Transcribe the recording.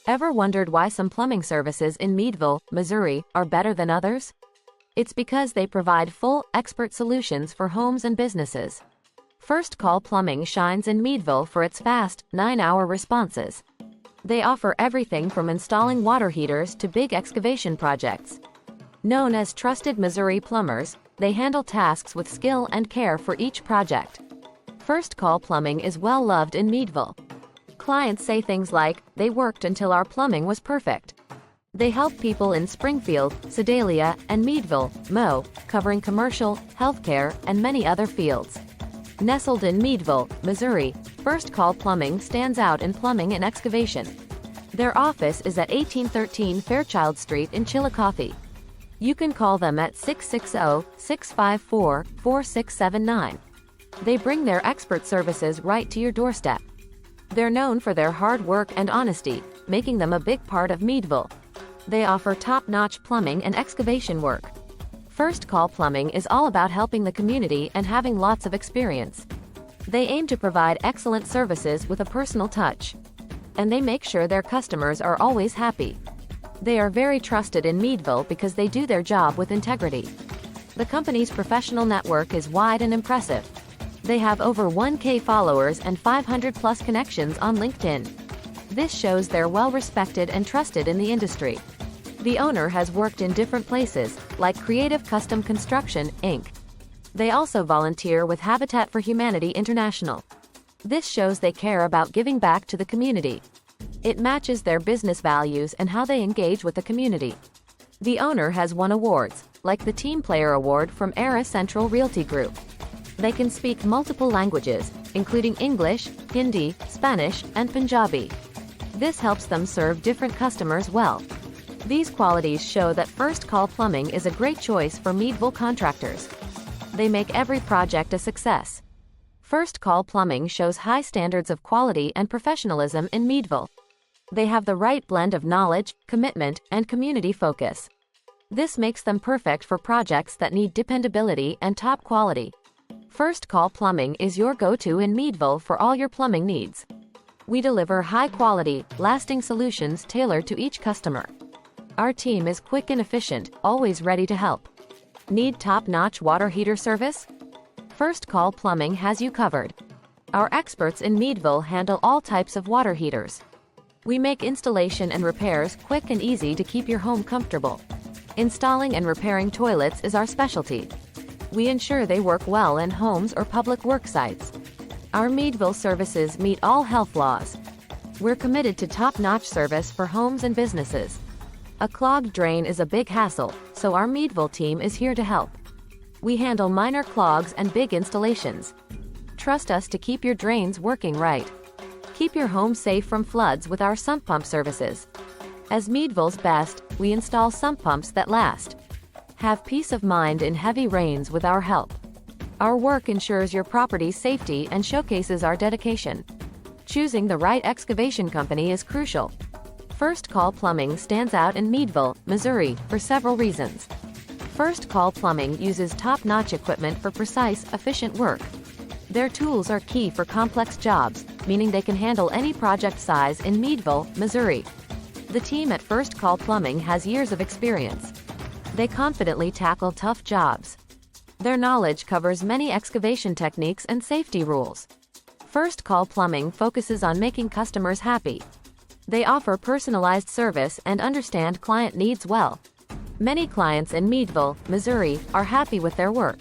Ever wondered why some plumbing services in Meadville, Missouri, are better than others? It's because they provide full, expert solutions for homes and businesses. First Call Plumbing shines in Meadville for its fast, 9-hour responses. They offer everything from installing water heaters to big excavation projects. Known as trusted Missouri plumbers, they handle tasks with skill and care for each project. First Call Plumbing is well loved in Meadville. Clients say things like, "They worked until our plumbing was perfect." They help people in Springfield, Sedalia, and Meadville, Mo, covering commercial, healthcare, and many other fields. Nestled in Meadville, Missouri, First Call Plumbing stands out in plumbing and excavation. Their office is at 1813 Fairchild Street in Chillicothe. You can call them at 660-654-4679. They bring their expert services right to your doorstep. They're known for their hard work and honesty, making them a big part of Meadville. They offer top-notch plumbing and excavation work. First Call Plumbing is all about helping the community and having lots of experience. They aim to provide excellent services with a personal touch. And they make sure their customers are always happy. They are very trusted in Meadville because they do their job with integrity. The company's professional network is wide and impressive. They have over 1K followers and 500+ connections on LinkedIn. This shows they're well respected and trusted in the industry. The owner has worked in different places, like Creative Custom Construction, Inc. They also volunteer with Habitat for Humanity International. This shows they care about giving back to the community. It matches their business values and how they engage with the community. The owner has won awards, like the Team Player Award from Era Central Realty Group. They can speak multiple languages, including English, Hindi, Spanish, and Punjabi. This helps them serve different customers well. These qualities show that First Call Plumbing is a great choice for Meadville contractors. They make every project a success. First Call Plumbing shows high standards of quality and professionalism in Meadville. They have the right blend of knowledge, commitment, and community focus. This makes them perfect for projects that need dependability and top quality. First Call Plumbing is your go-to in Meadville for all your plumbing needs. We deliver high-quality, lasting solutions tailored to each customer. Our team is quick and efficient, always ready to help. Need top-notch water heater service? First Call Plumbing has you covered. Our experts in Meadville handle all types of water heaters. We make installation and repairs quick and easy to keep your home comfortable. Installing and repairing toilets is our specialty. We ensure they work well in homes or public work sites. Our Meadville services meet all health laws. We're committed to top-notch service for homes and businesses. A clogged drain is a big hassle, so our Meadville team is here to help. We handle minor clogs and big installations. Trust us to keep your drains working right. Keep your home safe from floods with our sump pump services. As Meadville's best, we install sump pumps that last. Have peace of mind in heavy rains with our help. Our work ensures your property's safety and showcases our dedication. Choosing the right excavation company is crucial. First Call Plumbing stands out in Meadville, Missouri, for several reasons. First Call Plumbing uses top-notch equipment for precise, efficient work. Their tools are key for complex jobs, meaning they can handle any project size in Meadville, Missouri. The team at First Call Plumbing has years of experience. They confidently tackle tough jobs. Their knowledge covers many excavation techniques and safety rules. First Call Plumbing focuses on making customers happy. They offer personalized service and understand client needs well. Many clients in Meadville, Missouri, are happy with their work.